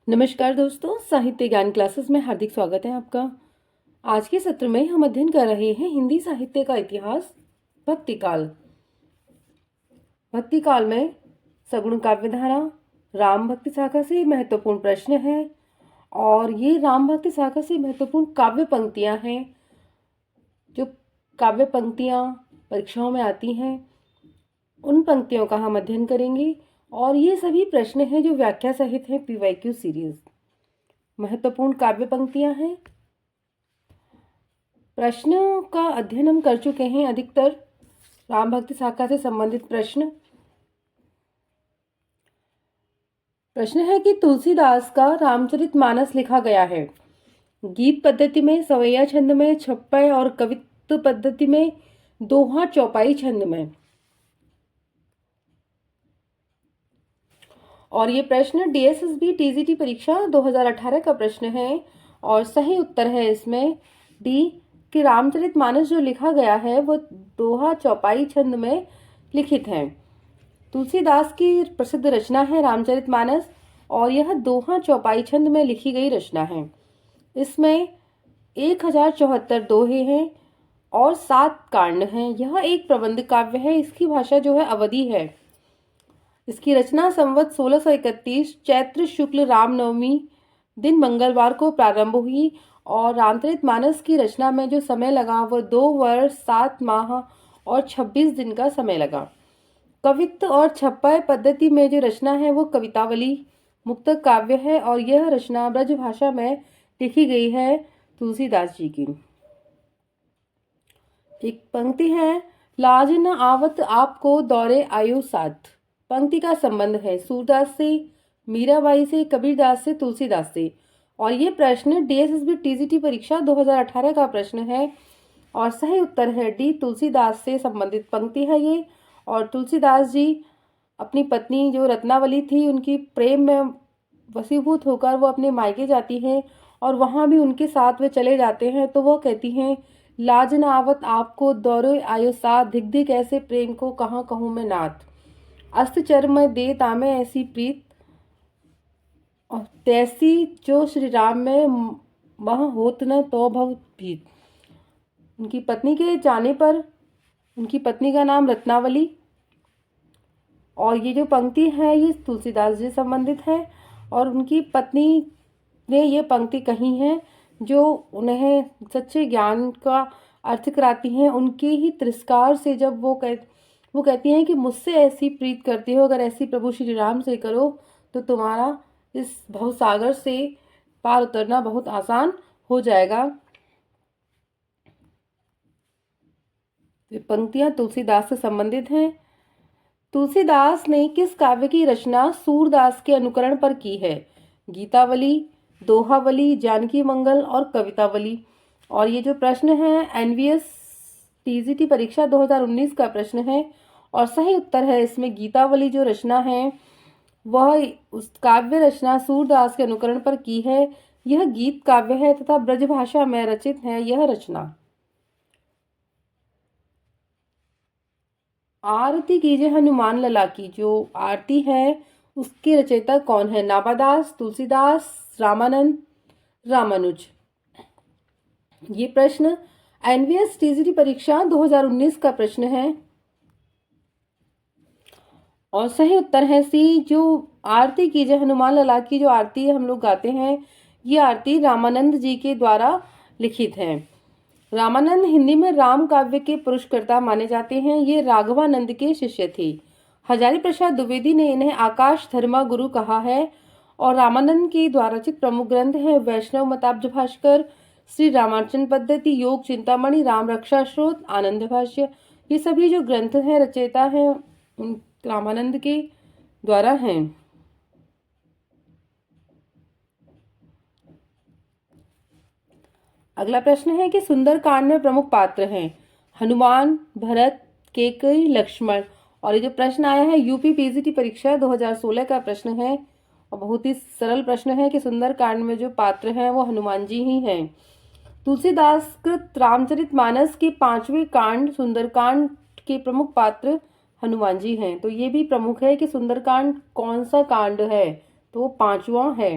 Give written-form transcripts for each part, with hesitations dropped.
नमस्कार दोस्तों, साहित्य ज्ञान क्लासेस में हार्दिक स्वागत है आपका। आज के सत्र में हम अध्ययन कर रहे हैं हिंदी साहित्य का इतिहास, भक्ति काल। भक्ति काल में सगुण काव्य धारा राम भक्ति शाखा से महत्वपूर्ण प्रश्न है और ये राम भक्ति शाखा से महत्वपूर्ण काव्य पंक्तियां हैं। जो काव्य पंक्तियां परीक्षाओं में आती हैं उन पंक्तियों का हम अध्ययन करेंगे और ये सभी प्रश्न हैं जो व्याख्या सहित हैं पीवाईक्यू सीरीज। महत्वपूर्ण काव्य पंक्तियां हैं। प्रश्नों का अध्ययन हम कर चुके हैं, अधिकतर राम भक्ति शाखा से संबंधित प्रश्न है कि तुलसीदास का रामचरितमानस लिखा गया है गीत पद्धति में, सवैया छंद में, छप्पय और कवित्व पद्धति में, दोहा चौपाई छंद में। और ये प्रश्न डीएसएसबी टीजीटी परीक्षा 2018 का प्रश्न है और सही उत्तर है इसमें डी कि रामचरितमानस जो लिखा गया है वो दोहा चौपाई छंद में लिखित है। तुलसीदास की प्रसिद्ध रचना है रामचरितमानस और यह दोहा चौपाई छंद में लिखी गई रचना है। इसमें 1074 दोहे हैं और 7 कांड हैं। यह एक प्रबंध काव्य है। इसकी भाषा जो है अवधी है। इसकी रचना संवत 1631 चैत्र शुक्ल रामनवमी दिन मंगलवार को प्रारंभ हुई और रामचरितमानस की रचना में जो समय लगा वह 2 वर्ष 7 माह और 26 दिन का समय लगा। कवित्व और छप्पय पद्धति में जो रचना है वो कवितावली मुक्तक काव्य है और यह रचना ब्रज भाषा में लिखी गई है तुलसीदास जी की। एक पंक्ति है, लाज न आवत आपको दौरे आयु साथ। पंक्ति का संबंध है सूरदास से, मीराबाई से, कबीरदास से, तुलसीदास से। और ये प्रश्न डीएसएसबी टीजीटी परीक्षा 2018 का प्रश्न है और सही उत्तर है डी, तुलसीदास से संबंधित पंक्ति है ये। और तुलसीदास जी अपनी पत्नी जो रत्नावली थी उनकी प्रेम में वशीभूत होकर वो अपने मायके जाती हैं और वहाँ भी उनके साथ वे चले जाते हैं। तो वो कहती हैं, लाज न आवत आपको दौरे आयो साथ, धिक धिक ऐसे प्रेम को कहाँ कहूँ मैं नाथ। अस्त चर्म दे तामे ऐसी प्रीत और तैसी जो श्री राम में मह होत न तो भव भीत। उनकी पत्नी के जाने पर, उनकी पत्नी का नाम रत्नावली, और ये जो पंक्ति है ये तुलसीदास जी संबंधित है और उनकी पत्नी ने ये पंक्ति कही है जो उन्हें सच्चे ज्ञान का अर्थ कराती हैं। उनके ही तिरस्कार से जब वो कहती हैं कि मुझसे ऐसी प्रीत करते हो, अगर ऐसी प्रभु श्री राम से करो तो तुम्हारा इस भवसागर से पार उतरना बहुत आसान हो जाएगा। ये पंक्तियां तुलसीदास से संबंधित हैं। तुलसीदास ने किस काव्य की रचना सूरदास के अनुकरण पर की है? गीतावली, दोहावली, जानकी मंगल और कवितावली। और ये जो प्रश्न है एनवीएस टीजीटी परीक्षा 2019 का प्रश्न है और सही उत्तर है इसमें गीतावली जो रचना है वह उस काव्य रचना सूरदास के अनुकरण पर की है। यह गीत काव्य है तथा ब्रजभाषा में रचित है यह रचना। आरती कीजिए हनुमान लला की जो आरती है उसके रचयिता कौन है? नाभादास, तुलसीदास, रामानंद, रामानुज। ये प्रश्न एनवीएस टीजीटी परीक्षा 2019 का प्रश्न है और सही उत्तर है सी, जो आरती कीजिए हनुमान लला की जो आरती हम लोग गाते हैं ये आरती रामानंद जी के द्वारा लिखित है। रामानंद हिंदी में राम काव्य के पुरुषकर्ता माने जाते हैं। ये राघवानंद के शिष्य थे। हजारी प्रसाद द्विवेदी ने इन्हें आकाश धर्मा गुरु कहा है और रामानंद के द्वारा रचित प्रमुख ग्रंथ है वैष्णव मताब्ज भास्कर, श्री रामार्चन पद्धति, योग चिंतामणि, राम रक्षा स्रोत, आनंद भाष्य। ये सभी जो ग्रंथ हैं रचयिता हैं रामानंद के द्वारा हैं। अगला प्रश्न है कि सुंदरकांड में प्रमुख पात्र हैं हनुमान, भरत, केकई, लक्ष्मण। और ये जो प्रश्न आया है यूपी पीजीटी परीक्षा 2016 का प्रश्न है और बहुत ही सरल प्रश्न है कि सुंदरकांड में जो पात्र हैं वो हनुमान जी ही हैं। तुलसीदास कृत रामचरितमानस के 5वें कांड सुंदरकांड के प्रमुख पात्र हनुमान जी हैं। तो ये भी प्रमुख है कि सुंदरकांड कौन सा कांड है, तो 5वां है।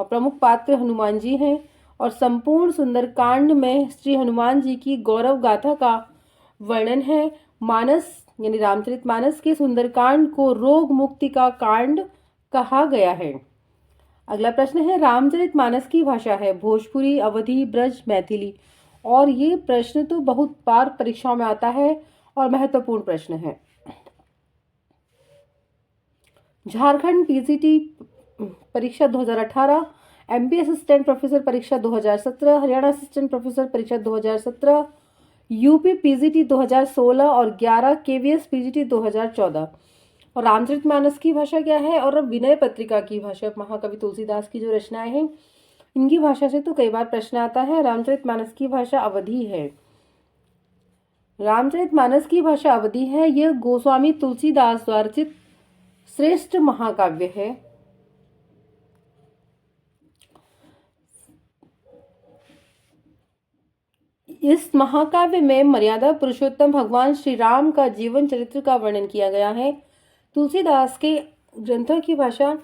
और प्रमुख पात्र हनुमान जी हैं और संपूर्ण सुंदरकांड में श्री हनुमान जी की गौरव गाथा का वर्णन है। मानस यानी रामचरितमानस के सुंदरकांड को रोग मुक्ति का कांड कहा गया है। अगला प्रश्न है, रामचरितमानस की भाषा है भोजपुरी, अवधी, ब्रज, मैथिली। और ये प्रश्न तो बहुत बार परीक्षाओं में आता है और महत्वपूर्ण प्रश्न है। झारखंड पीजीटी परीक्षा 2018, एमपी असिस्टेंट प्रोफेसर परीक्षा 2017, हरियाणा असिस्टेंट प्रोफेसर परीक्षा 2017, यूपी पीजीटी 2016 और 11 केवीएस पीजीटी 2014। और रामचरितमानस की भाषा क्या है और विनय पत्रिका की भाषा महाकवि तुलसीदास की जो रचनाएं हैं इनकी भाषा से तो कई बार प्रश्न आता है। रामचरितमानस की भाषा अवधी है। रामचरितमानस की भाषा अवधी है। यह गोस्वामी तुलसीदास द्वारा रचित श्रेष्ठ महाकाव्य है। इस महाकाव्य में मर्यादा पुरुषोत्तम भगवान श्री राम का जीवन चरित्र का वर्णन किया गया है। तुलसीदास के ग्रंथों की भाषा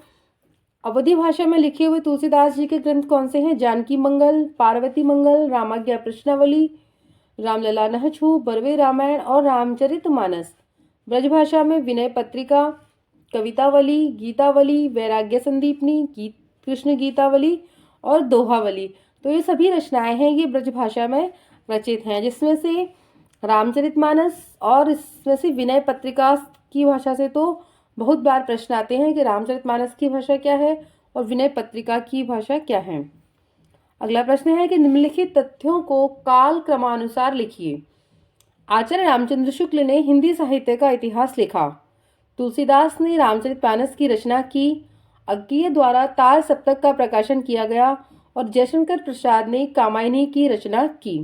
अवधी भाषा में लिखे हुए तुलसीदास जी के ग्रंथ कौन से हैं? जानकी मंगल, पार्वती मंगल, रामाज्ञा प्रश्नावली, रामलला नहछु, बरवे रामायण और रामचरितमानस। ब्रजभाषा में विनय पत्रिका, कवितावली, गीतावली, वैराग्य संदीपनी, कृष्ण गीतावली और दोहावली। तो ये सभी रचनाएं हैं, ये ब्रजभाषा में रचित हैं, जिसमें से रामचरितमानस और इसमें से विनय पत्रिका की भाषा से तो बहुत बार प्रश्न आते हैं कि रामचरितमानस की भाषा क्या है और विनय पत्रिका की भाषा क्या है। अगला प्रश्न है कि निम्नलिखित तथ्यों को काल क्रमानुसार लिखिए। आचार्य रामचंद्र शुक्ल ने हिंदी साहित्य का इतिहास लिखा। तुलसीदास ने रामचरितमानस की रचना की। अज्ञेय द्वारा तार सप्तक का प्रकाशन किया गया और जयशंकर प्रसाद ने कामायनी की रचना की।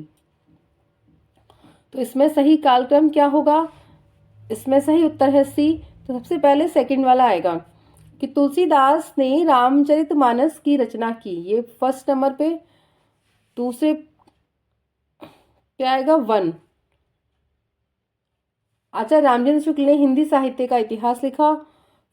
तो इसमें सही कालक्रम क्या होगा? इसमें सही उत्तर है सी। तो सबसे पहले सेकंड वाला आएगा कि तुलसीदास ने रामचरितमानस की रचना की, ये फर्स्ट नंबर पे। दूसरे क्या आएगा? 1। आचार्य रामचंद्र शुक्ल ने हिंदी साहित्य का इतिहास लिखा।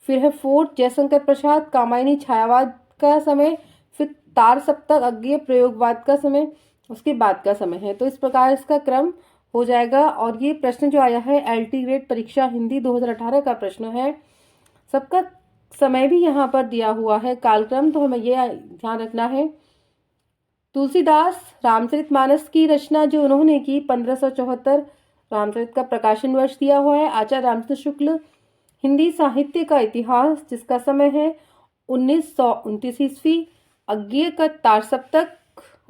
फिर है 4 जयशंकर प्रसाद कामायनी छायावाद का समय, फिर तार सप्तक अज्ञेय प्रयोगवाद का समय, उसके बाद का समय है। तो इस प्रकार इसका क्रम हो जाएगा। और ये प्रश्न जो आया है एलटी ग्रेड परीक्षा हिंदी 2018 का प्रश्न है। सबका समय भी यहाँ पर दिया हुआ है, कालक्रम, तो हमें ये ध्यान रखना है। तुलसीदास रामचरितमानस की रचना जो उन्होंने की 1574, रामचरित का प्रकाशन वर्ष दिया हुआ है। आचार्य रामचंद्र शुक्ल हिंदी साहित्य का इतिहास जिसका समय है 1929 ईस्वी, अज्ञेय का तार सप्तक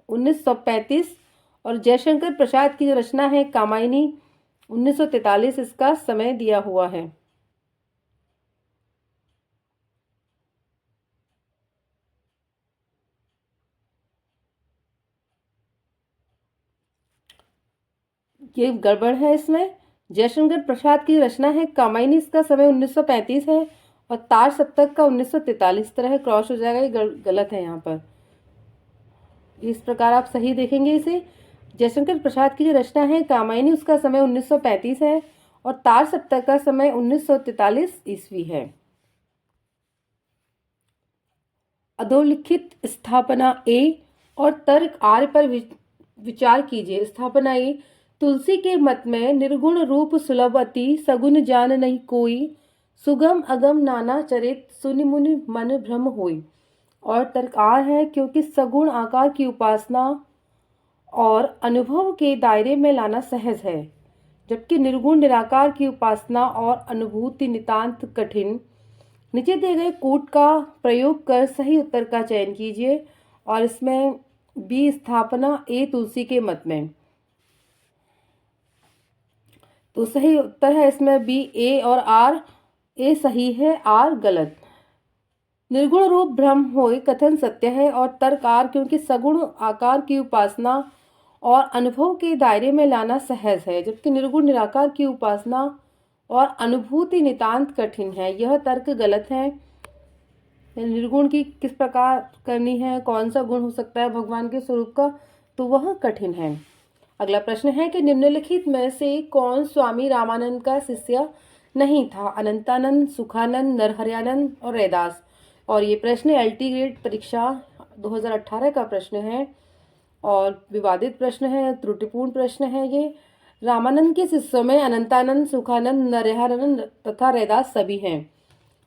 1935 और जयशंकर प्रसाद की जो रचना है कामायनी 1943, इसका समय दिया हुआ है। ये गड़बड़ है इसमें। जयशंकर प्रसाद की रचना है कामायनी, इसका समय 1935 है और तार सप्तक का 1943। तरह क्रॉस हो जाएगा, ये गलत है यहाँ पर। इस प्रकार आप सही देखेंगे इसे। जयशंकर प्रसाद की जो रचना है कामायनी उसका समय 1935 है और तार सप्तक का समय 1943 ईस्वी है। अधोलिखित स्थापना ए और तर्क आर पर विचार कीजिए। स्थापना ए, तुलसी के मत में निर्गुण रूप सुलभ अति, सगुन जान नहीं कोई, सुगम अगम नाना चरित, सुनि मुनि मन भ्रम होई। और तर्क आर है, क्योंकि सगुण आकार की उपासना और अनुभव के दायरे में लाना सहज है, जबकि निर्गुण निराकार की उपासना और अनुभूति नितांत कठिन। नीचे दिए गए कूट का प्रयोग कर सही उत्तर का चयन कीजिए। और इसमें बी स्थापना, ए तुलसी के मत में, तो सही उत्तर है इसमें बी, ए और आर। ए सही है, आर गलत। निर्गुण रूप भ्रम होय कथन सत्य है और तर्क आर, क्योंकि सगुण आकार की उपासना और अनुभव के दायरे में लाना सहज है, जबकि निर्गुण निराकार की उपासना और अनुभूति नितांत कठिन है। यह तर्क गलत है। निर्गुण की किस प्रकार करनी है, कौन सा गुण हो सकता है भगवान के स्वरूप का, तो वह कठिन है। अगला प्रश्न है कि निम्नलिखित में से कौन स्वामी रामानंद का शिष्य नहीं था? अनंतानंद, सुखानंद, नरहरियानंद और रैदास। और ये प्रश्न एलटी ग्रेड परीक्षा 2018 का प्रश्न है और विवादित प्रश्न है, त्रुटिपूर्ण प्रश्न है ये। रामानंद के शिष्यों में अनंतानंद, सुखानंद, नरहरानंद तथा रैदास सभी हैं,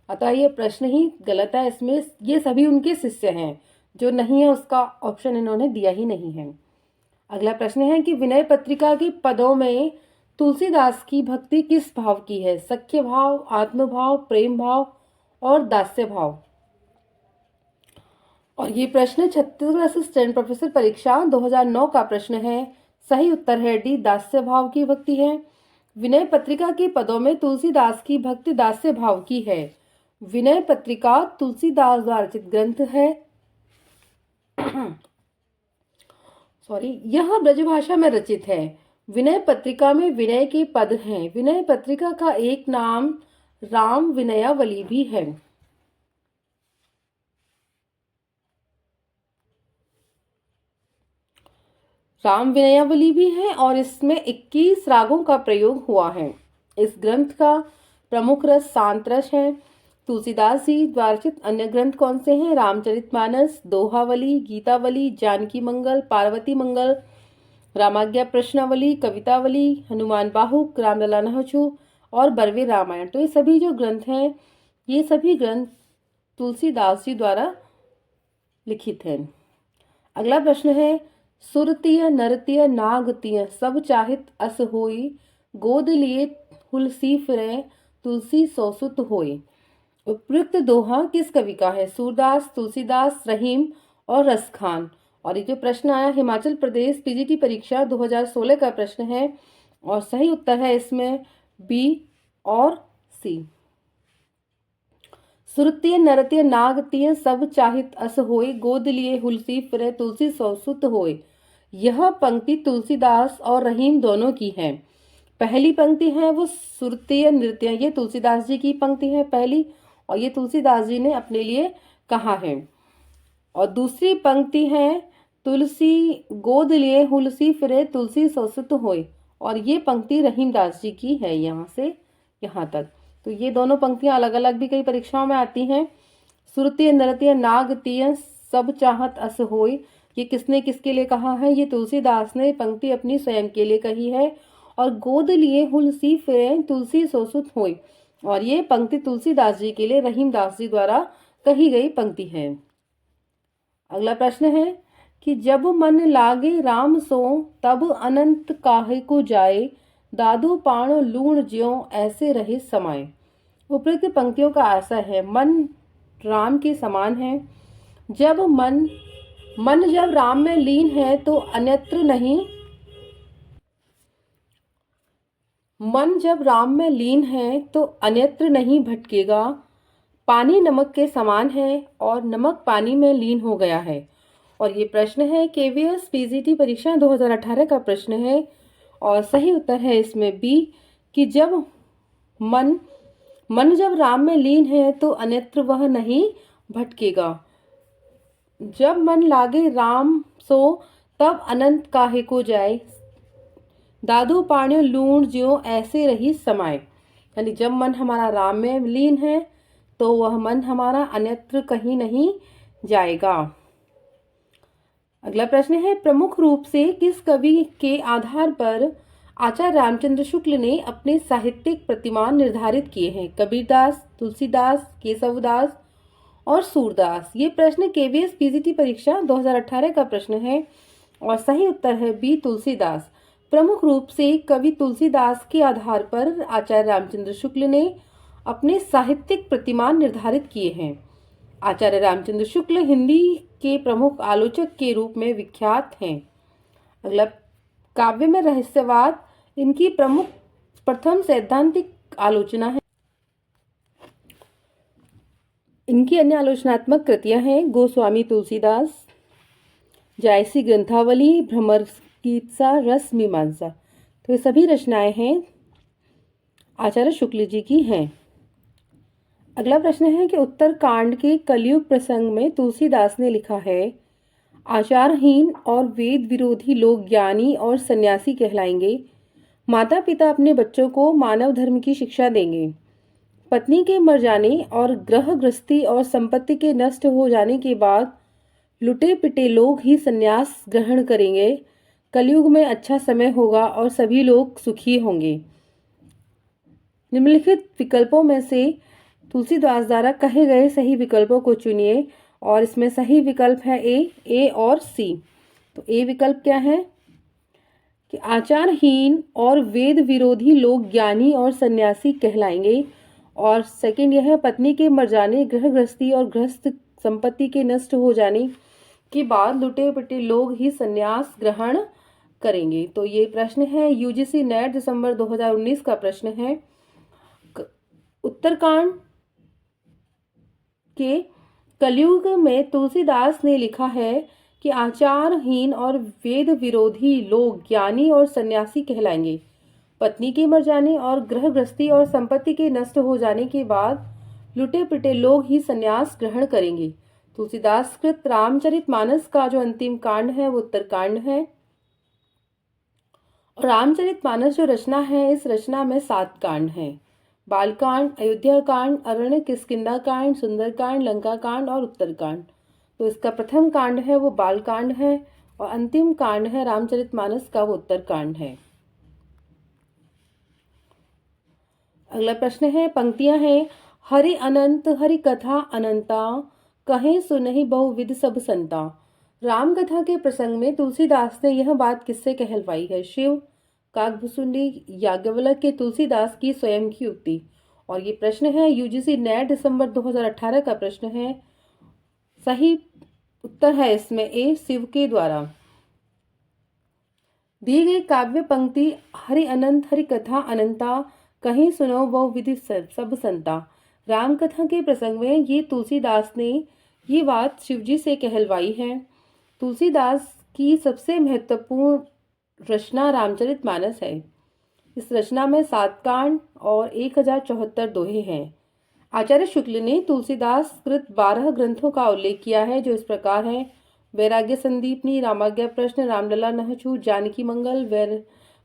अतः ये प्रश्न ही गलत है। इसमें ये सभी उनके शिष्य हैं, जो नहीं है उसका ऑप्शन इन्होंने दिया ही नहीं है। अगला प्रश्न है कि विनय पत्रिका के पदों में तुलसीदास की भक्ति किस भाव की है? सख्य भाव, आत्मभाव, प्रेम भाव और दास्य भाव। और ये प्रश्न छत्तीसगढ़ असिस्टेंट प्रोफेसर परीक्षा 2009 का प्रश्न है। सही उत्तर है डी, दास्य भाव की भक्ति है। विनय पत्रिका के पदों में तुलसीदास की भक्ति दास्य भाव की है। विनय पत्रिका तुलसीदास द्वारा रचित ग्रंथ है। यह ब्रजभाषा में रचित है। विनय पत्रिका में विनय के पद हैं। विनय पत्रिका का एक नाम राम विनयावली भी है। राम विनयावली भी है और इसमें 21 रागों का प्रयोग हुआ है। इस ग्रंथ का प्रमुख रस शांत रस है। तुलसीदास जी द्वारा रचित अन्य ग्रंथ कौन से हैं? रामचरितमानस, दोहावली, गीतावली, जानकी मंगल, पार्वती मंगल, रामाज्ञा प्रश्नावली, कवितावली, हनुमान बाहुक, रामलला नहचु और बरवे रामायण। तो ये सभी जो ग्रंथ हैं, ये सभी ग्रंथ तुलसीदास जी द्वारा लिखित हैं। अगला प्रश्न है, सुरतीय नरतीय नागतीय सब चाहित अस होई, गोद लिए हुलसी फिरे तुलसी सौसुत होई। उपयुक्त दोहा किस कवि का है? सूरदास, तुलसीदास, रहीम और रसखान। और ये जो प्रश्न आया हिमाचल प्रदेश पीजीटी परीक्षा 2016 का प्रश्न है और सही उत्तर है इसमें बी और सी। सुरतीय नरतीय नागतीय सब चाहित अस होय, गोद लिए हुलसी फिरे तुलसी सौसुत होय। यह पंक्ति तुलसीदास और रहीम दोनों की है। पहली पंक्ति है वो सुरतीय नृत्य, ये तुलसीदास जी की पंक्ति है पहली, और ये तुलसीदास जी ने अपने लिए कहा है। और दूसरी पंक्ति है तुलसी गोद लिए हुलसी फिरे तुलसी सौसुत होय, और ये पंक्ति रहीमदास जी की है यहाँ से यहाँ तक। तो ये दोनों पंक्तियां अलग अलग भी कई परीक्षाओं में आती हैं। सुरतीय नरतीय नागतीय सब चाहत अस होय, ये किसने किसके लिए कहा है? ये तुलसीदास ने पंक्ति अपनी स्वयं के लिए कही है। और गोद लिए हुलसी फिरे तुलसी सौसुत होय, और ये पंक्ति तुलसीदास जी के लिए रहीमदास जी द्वारा कही गई पंक्ति है। अगला प्रश्न है कि जब मन लागे राम सो तब अनंत काहे को जाए, दादू पाण लूण ज्यों ऐसे रहे समाये। उपयुक्त पंक्तियों का आशा है मन राम के समान है। जब मन जब राम में लीन है तो अन्यत्र नहीं, मन जब राम में लीन है तो अन्यत्र नहीं भटकेगा। पानी नमक के समान है और नमक पानी में लीन हो गया है। और ये प्रश्न है केवीएस पीजीटी परीक्षा 2018 का प्रश्न है और सही उत्तर है इसमें बी कि जब मन जब राम में लीन है तो अन्यत्र वह नहीं भटकेगा। जब मन लागे राम सो तब अनंत काहे को जाए, दादू पाण्यो लूण ज्यों ऐसे रही समाये। यानी जब मन हमारा राम में लीन है तो वह मन हमारा अन्यत्र कहीं नहीं जाएगा। अगला प्रश्न है प्रमुख रूप से किस कवि के आधार पर आचार्य रामचंद्र शुक्ल ने अपने साहित्यिक प्रतिमान निर्धारित किए हैं? कबीरदास, तुलसीदास, केशवदास और सूरदास। ये प्रश्न केवीएस पीजीटी परीक्षा 2018 का प्रश्न है और सही उत्तर है बी तुलसीदास। प्रमुख रूप से कवि तुलसीदास के आधार पर आचार्य रामचंद्र शुक्ल ने अपने साहित्यिक प्रतिमान निर्धारित किए हैं। आचार्य रामचंद्र शुक्ल हिंदी के प्रमुख आलोचक के रूप में विख्यात हैं। अगला काव्य में रहस्यवाद इनकी प्रथम सैद्धांतिक आलोचना है। इनकी अन्य आलोचनात्मक कृतियां हैं गोस्वामी तुलसीदास, जायसी ग्रंथावली, भ्रमर गीतसा, रस मीमांसा। तो ये सभी रचनाएं हैं आचार्य शुक्ल जी की हैं। अगला प्रश्न है कि उत्तर कांड के कलयुग प्रसंग में तुलसीदास ने लिखा है आचारहीन और वेद विरोधी लोग ज्ञानी और सन्यासी कहलाएंगे। माता पिता अपने बच्चों को मानव धर्म की शिक्षा देंगे। पत्नी के मर जाने और ग्रह गृहस्थी और संपत्ति के नष्ट हो जाने के बाद लुटे पिटे लोग ही संन्यास ग्रहण करेंगे। कलयुग में अच्छा समय होगा और सभी लोग सुखी होंगे। निम्नलिखित विकल्पों में से तुलसीदास द्वारा कहे गए सही विकल्पों को चुनिए और इसमें सही विकल्प है ए और सी। तो ए विकल्प क्या है कि आचारहीन और वेद विरोधी लोग ज्ञानी और सन्यासी कहलाएंगे। और सेकंड यह है पत्नी के मर जाने, गृह गृहस्थी और गृहस्थ संपत्ति के नष्ट हो जाने के बाद लुटे पिटे लोग ही सन्यास ग्रहण करेंगे। तो ये प्रश्न है यूजीसी नेट दिसंबर 2019 का प्रश्न है। उत्तरकांड के कलयुग में तुलसीदास ने लिखा है कि आचारहीन और वेद विरोधी लोग ज्ञानी और सन्यासी कहलाएंगे। पत्नी के मर जाने और गृह गृहस्थी और संपत्ति के नष्ट हो जाने के बाद लुटे पिटे लोग ही सन्यास ग्रहण करेंगे। तुलसीदास कृत रामचरितमानस का जो अंतिम कांड है वो उत्तरकांड है। और रामचरितमानस जो रचना है, इस रचना में 7 कांड हैं। बालकांड, अयोध्या कांड, अरण्य किष्किंधा कांड, सुंदरकांड, लंका कांड और उत्तरकांड। तो इसका प्रथम कांड है वो बालकांड है और अंतिम कांड है रामचरितमानस का वो उत्तरकांड है। अगला प्रश्न है, पंक्तियां हैं, हरि अनंत हरि कथा अनंता, कहें सुनहि बहुविध सब संता। राम कथा के प्रसंग में तुलसीदास ने यह बात किससे कहलवाई है? शिव, काकभुसुंडी, याज्ञवल्क्य के तुलसीदास की स्वयं की उक्ति। और ये प्रश्न है यूजीसी नेट दिसंबर 2018 का प्रश्न है। सही उत्तर है इसमें ए, शिव के द्वारा। दी गई काव्य पंक्ति हरि अनंत हरि कथा अनंता, कहीं सुनो बहुविधि सब संता। राम कथा के प्रसंग में ये तुलसीदास ने ये बात शिवजी से कहलवाई है। तुलसीदास की सबसे महत्वपूर्ण रचना रामचरितमानस है। इस रचना में 7 कांड और 1074 दोहे हैं। आचार्य शुक्ल ने तुलसीदास कृत 12 ग्रंथों का उल्लेख किया है जो इस प्रकार है: वैराग्य संदीपनी, रामाज्ञा प्रश्न, रामलला नहचू, जानकी मंगल,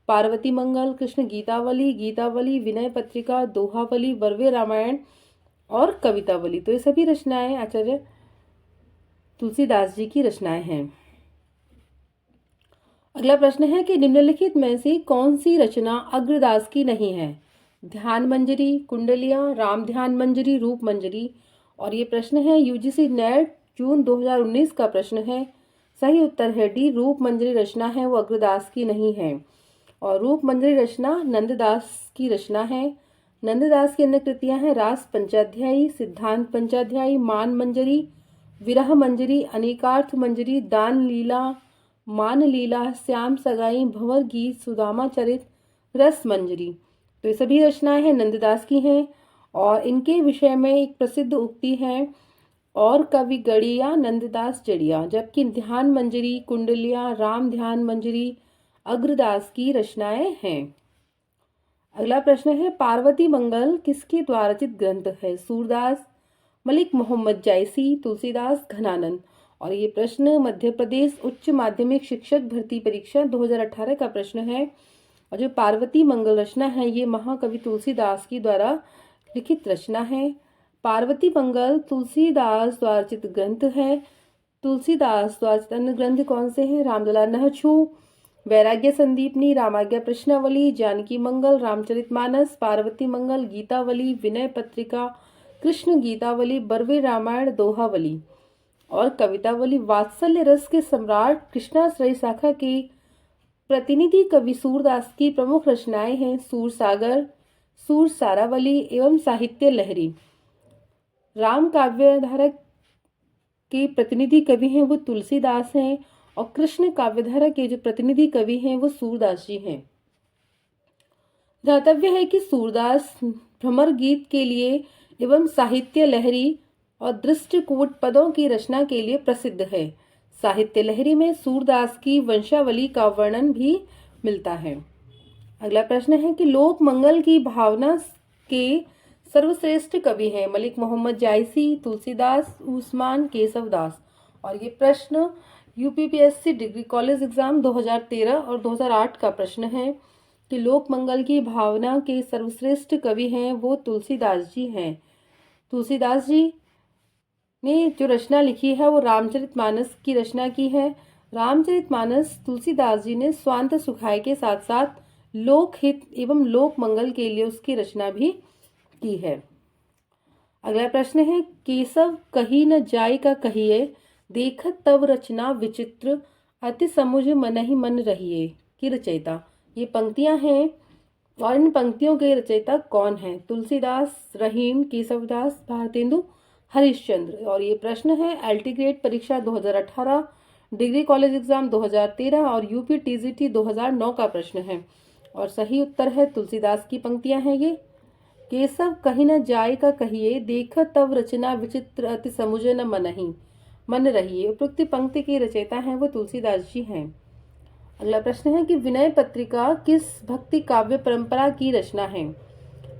पार्वती मंगल, कृष्ण गीतावली, गीतावली, विनय पत्रिका, दोहावली, बर्वे रामायण और कवितावली। तो ये सभी रचनाएं आचार्य तुलसीदास जी की रचनाएं हैं। अगला प्रश्न है कि निम्नलिखित में से कौन सी रचना अग्रदास की नहीं है? ध्यान मंजरी, कुंडलियां, राम ध्यान मंजरी, रूप मंजरी। और ये प्रश्न है यूजीसी नेट जून 2019 का प्रश्न है। सही उत्तर है डी, रूप मंजरी रचना है वो अग्रदास की नहीं है। और रूप मंजरी रचना नंददास की रचना है। नंददास की अन्य कृतियां हैं रास पंचाध्यायी, सिद्धांत पंचाध्यायी, मान मंजरी, विरह मंजरी, अनेकार्थ मंजरी, दान लीला, मान लीला, श्याम सगाई, भंवर गीत, सुदामा चरित, रस मंजरी। तो ये सभी रचनाएं हैं नंददास की हैं। और इनके विषय में एक प्रसिद्ध उक्ति है, और कवि गड़िया नंददास जड़िया। जबकि ध्यान मंजरी, कुंडलिया, राम ध्यान मंजरी अग्रदास की रचनाएं हैं। अगला प्रश्न है, पार्वती मंगल किसके द्वारा रचित ग्रंथ है? सूरदास, मलिक मोहम्मद जायसी, तुलसीदास, घनानंद। और ये प्रश्न मध्य प्रदेश उच्च माध्यमिक शिक्षक भर्ती परीक्षा 2018 का प्रश्न है। और जो पार्वती मंगल रचना है ये महाकवि तुलसीदास की द्वारा लिखित रचना है। पार्वती मंगल तुलसीदास द्वारा रचित ग्रंथ है। तुलसीदास द्वारा रचित अन्य ग्रंथ कौन से हैं? रामलला नहचू, वैराग्य संदीपनी, रामाज्ञा प्रश्नावली, जानकी मंगल, रामचरितमानस, पार्वती मंगल, गीतावली, विनय पत्रिका, कृष्ण गीतावली, बर्वे रामायण, दोहावली और कवितावली। वात्सल्य रस के सम्राट कृष्णाश्रयी शाखा के प्रतिनिधि कवि सूरदास की प्रमुख रचनाएं हैं सूर सागर, सूर सारावली एवं साहित्य लहरी। राम काव्यधारा के प्रतिनिधि कवि हैं वो तुलसीदास हैं और कृष्ण काव्यधारा के जो प्रतिनिधि कवि हैं वो सूरदास जी हैं। ध्यातव्य है कि सूरदास भ्रमर गीत के लिए एवं साहित्य लहरी और दृष्टकूट पदों की रचना के लिए प्रसिद्ध है। साहित्य लहरी में सूरदास की वंशावली का वर्णन भी मिलता है। अगला प्रश्न है कि लोक मंगल की भावना के सर्वश्रेष्ठ कवि हैं? मलिक मोहम्मद जायसी, तुलसीदास, उस्मान केशवदास। और ये प्रश्न यूपीपीएससी डिग्री कॉलेज एग्जाम 2013 और 2008 का प्रश्न है कि लोक मंगल की भावना के सर्वश्रेष्ठ कवि हैं वो तुलसीदास जी हैं। तुलसीदास जी ने जो रचना लिखी है वो रामचरितमानस की रचना की है। रामचरितमानस तुलसीदास जी ने स्वांत सुखाय के साथ साथ लोकहित एवं लोक मंगल के लिए उसकी रचना भी की है। अगला प्रश्न है, केशव कही न जाय का कहिए, देखत तव रचना विचित्र, अति समुझ मन ही मन रहिए की रचयिता। ये पंक्तियां हैं और इन पंक्तियों के रचयिता कौन हैं? तुलसीदास, रहीम, केशवदास, भारतेंदु, हरिश्चंद्र। और ये प्रश्न है एलटी ग्रेड परीक्षा 2018, डिग्री कॉलेज एग्जाम 2013 और यूपी टीजीटी 2009 का प्रश्न है। और सही उत्तर है तुलसीदास की पंक्तियां हैं ये। केशव कही न जाय का कहिए, देख तव रचना विचित्र, अति समुझ न मनहि मन रहिए। उपयुक्त पंक्ति की रचयिता हैं वो तुलसीदास जी हैं। अगला प्रश्न है कि विनय पत्रिका किस भक्ति काव्य परंपरा की रचना है?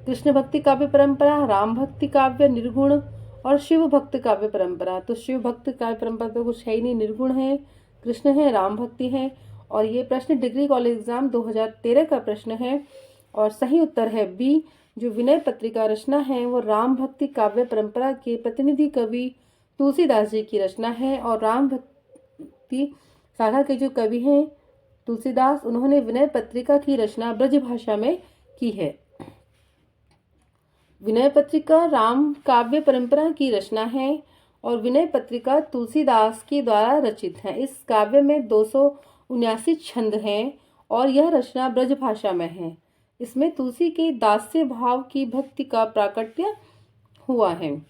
कृष्ण भक्ति काव्य परंपरा, राम भक्ति काव्य निर्गुण और शिव भक्त काव्य परंपरा। तो शिव भक्त काव्य परंपरा तो कुछ है ही नहीं, निर्गुण है, कृष्ण है, राम भक्ति है। और ये प्रश्न डिग्री कॉलेज एग्जाम 2013 का प्रश्न है और सही उत्तर है बी। जो विनय पत्रिका रचना है वो राम भक्ति काव्य परंपरा के प्रतिनिधि कवि तुलसीदास जी की रचना है। और राम भक्ति शाखा के जो कवि हैं तुलसीदास, उन्होंने विनय पत्रिका की रचना ब्रज भाषा में की है। विनय पत्रिका राम काव्य परंपरा की रचना है और विनय पत्रिका तुलसीदास के द्वारा रचित है। इस काव्य में 279 छंद हैं और यह रचना ब्रज भाषा में है। इसमें तुलसी के दास्य भाव की भक्ति का प्राकट्य हुआ है।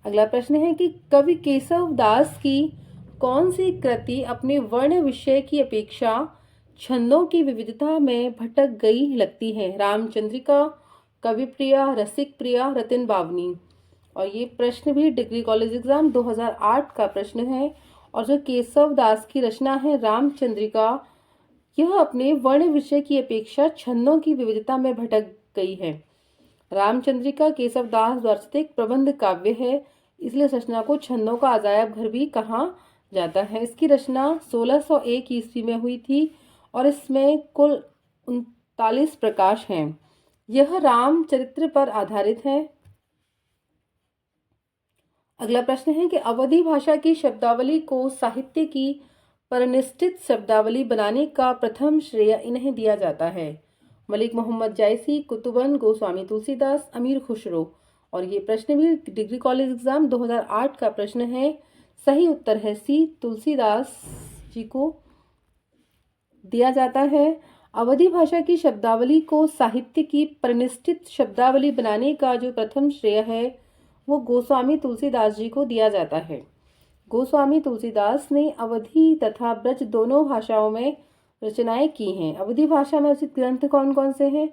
अगला प्रश्न है कि कवि केशव दास की कौन सी कृति अपने वर्ण विषय की अपेक्षा छंदों की विविधता में भटक गई लगती है? रामचंद्रिका, कवि प्रिया, रसिक प्रिया, रतिन बावनी। और ये प्रश्न भी डिग्री कॉलेज एग्जाम 2008 का प्रश्न है। और जो केशव दास की रचना है रामचंद्रिका, यह अपने वर्ण विषय की अपेक्षा छंदों की विविधता में भटक गई है। रामचंद्रिका केशव दास द्वारा एक प्रबंध काव्य है, इसलिए इस रचना को छंदों का अजायब घर भी कहा जाता है। इसकी रचना 1601 ईस्वी में हुई थी और इसमें कुल 39 प्रकाश हैं। यह रामचरित्र पर आधारित है। अगला प्रश्न है कि अवधी भाषा की शब्दावली को साहित्य की परिनिष्ठित शब्दावली बनाने का प्रथम श्रेय इन्हें दिया जाता है। मलिक मोहम्मद जायसी, कुतुबन, गोस्वामी तुलसीदास, अमीर खुसरो। और ये प्रश्न भी डिग्री कॉलेज एग्जाम 2008 का प्रश्न है। सही उत्तर है सी, तुलसीदास जी को दिया जाता है। अवधी भाषा की शब्दावली को साहित्य की परिनिष्ठित शब्दावली बनाने का जो प्रथम श्रेय है वो गोस्वामी तुलसीदास जी को दिया जाता है। गोस्वामी तुलसीदास ने अवधी तथा ब्रज दोनों भाषाओं में रचनाएं की हैं। अवधी भाषा में रचित ग्रंथ कौन कौन से हैं?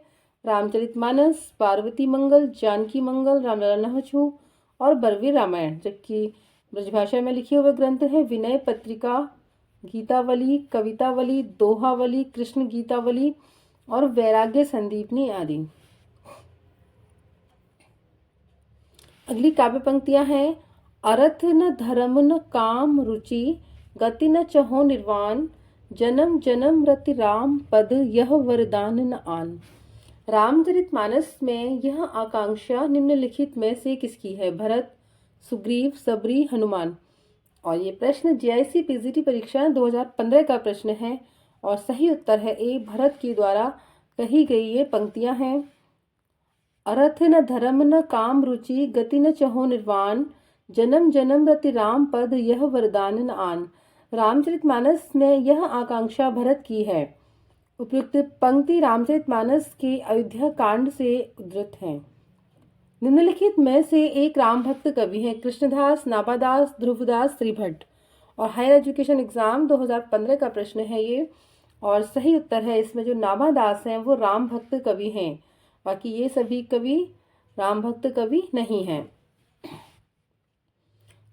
रामचरितमानस, पार्वती मंगल, जानकी मंगल, रामलला नहचू और बरवी रामायण। जबकि ब्रज भाषा में लिखे हुए ग्रंथ हैं विनय पत्रिका, गीतावली, कवितावली, दोहावली, कृष्ण गीतावली और वैराग्य संदीपनी आदि। अगली काव्य पंक्तियां हैं, अर्थ न धर्म न काम रुचि, गति न चहो निर्वाण, जन्म जन्म रति राम पद, यह वरदान न आन। रामचरितमानस में यह आकांक्षा निम्नलिखित में से किसकी है? भरत, सुग्रीव, सबरी, हनुमान। और ये प्रश्न जेआईसी पीजीटी परीक्षा 2015 का प्रश्न है और सही उत्तर है ए, भरत के द्वारा कही गई ये पंक्तियां हैं। अर्थ न धर्म न काम रुचि, गति न चहो निर्वाण, जन्म जन्म रति राम पद, यह वरदान न आन। रामचरितमानस में यह आकांक्षा भरत की है। उपयुक्त पंक्ति रामचरितमानस के अयोध्या कांड से उद्धृत है। निम्नलिखित में से एक राम भक्त कवि हैं? कृष्णदास, नाभादास, ध्रुवदास, श्रीभट्ट। और हायर एजुकेशन एग्जाम 2015 का प्रश्न है ये और सही उत्तर है इसमें जो नाभादास हैं वो राम भक्त कवि हैं। बाकी ये सभी कवि राम भक्त कवि नहीं हैं।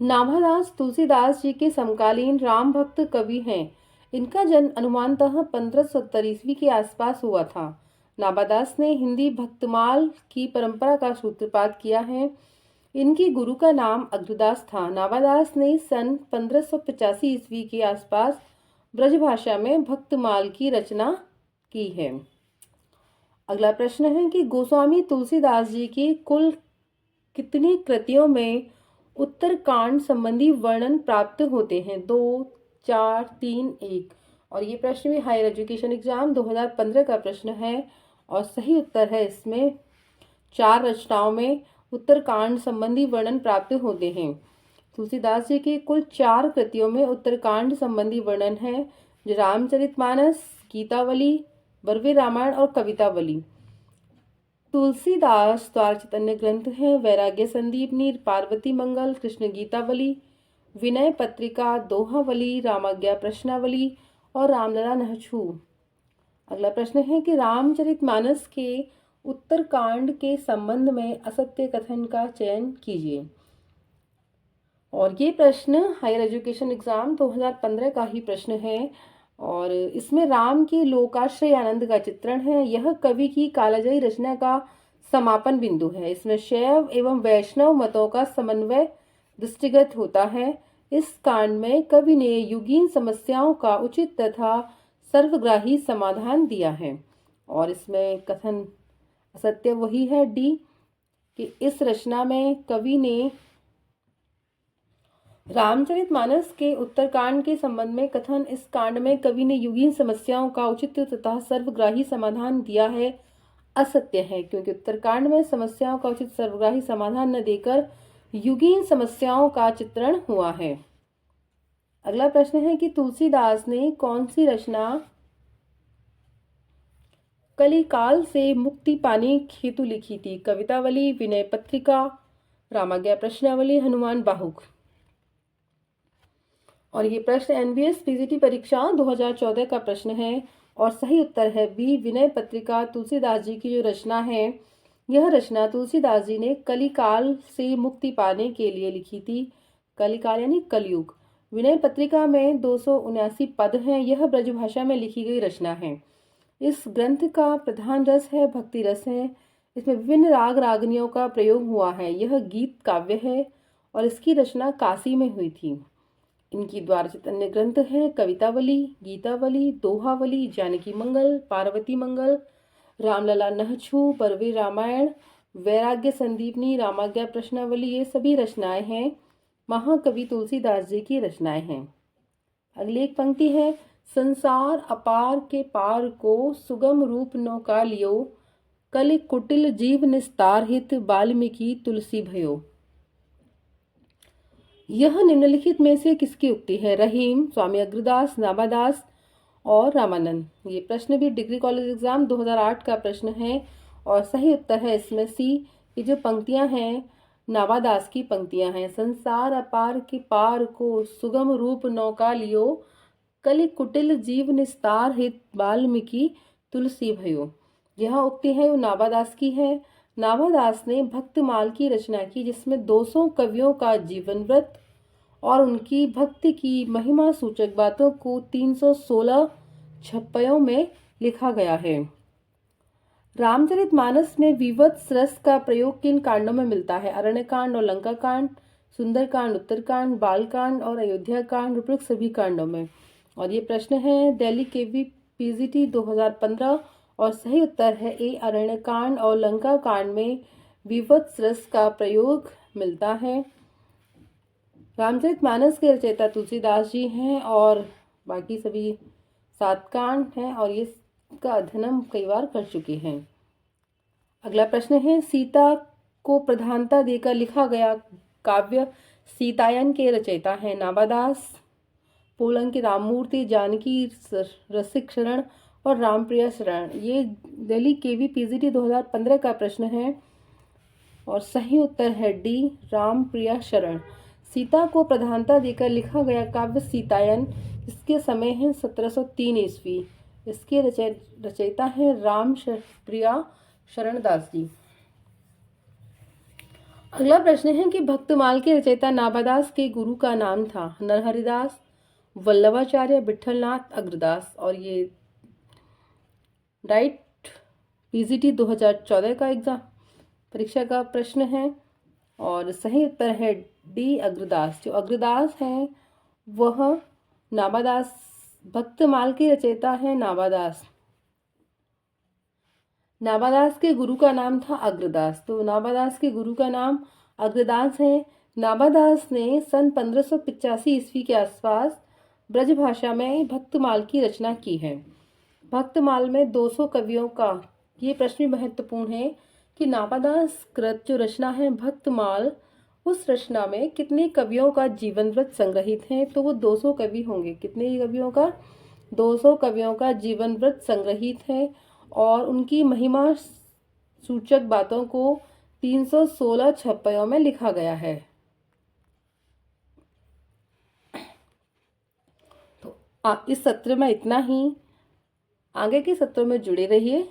नाभादास तुलसीदास जी के समकालीन राम भक्त कवि हैं। इनका जन्म अनुमानतः 1570 ईस्वी के आसपास हुआ था। नाभादास ने हिंदी भक्तमाल की परंपरा का सूत्रपात किया है। इनकी गुरु का नाम अग्रदास था। नाभादास ने सन 1585 ईस्वी के आसपास ब्रज भाषा में भक्तमाल की रचना की है। अगला प्रश्न है कि गोस्वामी तुलसीदास जी की कुल कितनी कृतियों में उत्तरकांड संबंधी वर्णन प्राप्त होते हैं? 2, 4, 3, 1। और ये प्रश्न भी हायर एजुकेशन एग्जाम 2015 का प्रश्न है और सही उत्तर है इसमें 4 रचनाओं में उत्तरकांड संबंधी वर्णन प्राप्त होते हैं। तुलसीदास जी की कुल 4 कृतियों में उत्तरकांड संबंधी वर्णन है, जो रामचरितमानस, गीतावली, बरवे रामायण और कवितावली। तुलसीदास द्वारा चैतन्य ग्रंथ हैं वैराग्य संदीपनी, पार्वती मंगल, कृष्ण गीतावली, विनय पत्रिका, दोहावली, रामाज्ञा प्रश्नावली और रामलला नहछू। अगला प्रश्न है कि रामचरितमानस के उत्तरकांड के संबंध में असत्य कथन का चयन कीजिए। और ये प्रश्न हायर एजुकेशन एग्जाम 2015 का ही प्रश्न है और इसमें राम के लोकाश्रय आनंद का चित्रण है। यह कवि की कालजयी रचना का समापन बिंदु है। इसमें शैव एवं वैष्णव मतों का समन्वय दृष्टिगत होता है। इस कांड में कवि ने युगीन समस्याओं का उचित तथा सर्वग्राही समाधान दिया है। और इसमें कथन असत्य वही है डी, कि इस रचना में कवि ने रामचरितमानस के उत्तरकांड के संबंध में कथन, इस कांड में कवि ने युगीन समस्याओं का उचित तथा सर्वग्राही समाधान दिया है, असत्य है, क्योंकि उत्तरकांड में समस्याओं का उचित सर्वग्राही समाधान न देकर युगीन समस्याओं का चित्रण हुआ है। अगला प्रश्न है कि तुलसीदास ने कौन सी रचना कलिकाल से मुक्ति पाने हेतु लिखी थी? कवितावली, विनय पत्रिका, रामाज्ञा प्रश्नावली, हनुमान बाहुक। और ये प्रश्न एनबीएस पीजीटी परीक्षा 2014 का प्रश्न है और सही उत्तर है बी, विनय पत्रिका तुलसीदास जी की जो रचना है, यह रचना तुलसीदास जी ने कलिकाल से मुक्ति पाने के लिए लिखी थी। कलिकाल यानी कलयुग। विनय पत्रिका में 279 पद हैं। यह ब्रजभाषा में लिखी गई रचना है। इस ग्रंथ का प्रधान रस है भक्ति रस है। इसमें विभिन्न राग रागनियों का प्रयोग हुआ है। यह गीत काव्य है और इसकी रचना काशी में हुई थी। इनकी द्वारा चैतन्य ग्रंथ है कवितावली, गीतावली, दोहावली, जानकी मंगल, पार्वती मंगल, रामलला नहछू, बरवे रामायण, वैराग्य संदीपनी, रामाज्ञा प्रश्नावली। ये सभी रचनाएं हैं महाकवि तुलसीदास जी की रचनाएं हैं। अगली एक पंक्ति है, संसार अपार के पार को सुगम रूप नौका लियो, कलि कुटिल जीव निस्तार हित वाल्मीकि तुलसी भयो। यह निम्नलिखित में से किसकी उक्ति है? रहीम, स्वामी अग्रदास, नाभादास और रामानंद। ये प्रश्न भी डिग्री कॉलेज एग्जाम 2008 का प्रश्न है और सही उत्तर है इसमें सी। ये जो पंक्तियां हैं नाभादास की पंक्तियां हैं। संसार अपार के पार को सुगम रूप नौका लियो, कलि कुटिल जीव निस्तार हित वाल्मीकि तुलसी भयो। यह उक्ति है वो नाभादास की है। नाभादास ने भक्तमाल की रचना की, जिसमें 200 कवियों का जीवन व्रत और उनकी भक्ति की महिमा सूचक बातों को 316 छप्पयों में लिखा गया है। रामचरितमानस में विवत्स रस का प्रयोग किन कांडों में मिलता है? अरण्यकांड और लंका कांड, सुंदरकांड, उत्तरकांड, बालकांड और अयोध्या कांड, उपरोक्त सभी कांडों में। और ये प्रश्न है दिल्ली केवी पीजीटी 2015 और सही उत्तर है ए, अरण्यकांड और लंका कांड में विवत्स रस का प्रयोग मिलता है। रामचरितमानस के रचयिता तुलसीदास जी हैं और बाकी सभी 7 कांड हैं और ये इसका अध्ययन हम कई बार कर चुके हैं। अगला प्रश्न है, सीता को प्रधानता देकर लिखा गया काव्य सीतायन के रचयिता हैं? नाभादास, पोलंग के राममूर्ति, जानकी रसिक शरण और रामप्रिया शरण। ये दिल्ली केवी पीजीटी 2015 का प्रश्न है और सही उत्तर है डी, रामप्रिया शरण। सीता को प्रधानता देकर लिखा गया काव्य सीतायन, इसके समय है 1703 ईस्वी। इसके रचयिता है रामप्रिया शरण दास जी। अगला प्रश्न है कि भक्तमाल के रचयिता नाभादास के गुरु का नाम था? नरहरिदास, वल्लभाचार्य, विठलनाथ, अग्रदास। और ये राइट पीजीटी 2014 का एग्जाम परीक्षा का प्रश्न है और सही उत्तर है डी, अग्रदास। जो अग्रदास हैं वह नाभादास, भक्तमाल के रचयिता हैं नाभादास। नाभादास के गुरु का नाम था अग्रदास, तो नाभादास के गुरु का नाम अग्रदास है। नाभादास ने सन 1585 ईस्वी के आसपास ब्रजभाषा में भक्तमाल की रचना की है। भक्तमाल में 200 कवियों का, ये प्रश्न भी महत्वपूर्ण है कि नाभादास कृत जो रचना है भक्तमाल, उस रचना में कितने कवियों का जीवन वृत्त संग्रहित है, तो वो 200 कवि होंगे। कितने कवियों का? 200 कवियों का जीवन वृत्त संग्रहित है और उनकी महिमा सूचक बातों को 316 छपाइयों में लिखा गया है। तो इस सत्र में इतना ही। आगे के सत्रों में जुड़े रहिए।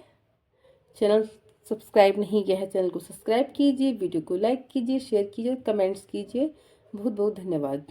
चैनल सब्सक्राइब नहीं किया है, चैनल को सब्सक्राइब कीजिए, वीडियो को लाइक कीजिए, शेयर कीजिए, कमेंट्स कीजिए। बहुत बहुत धन्यवाद।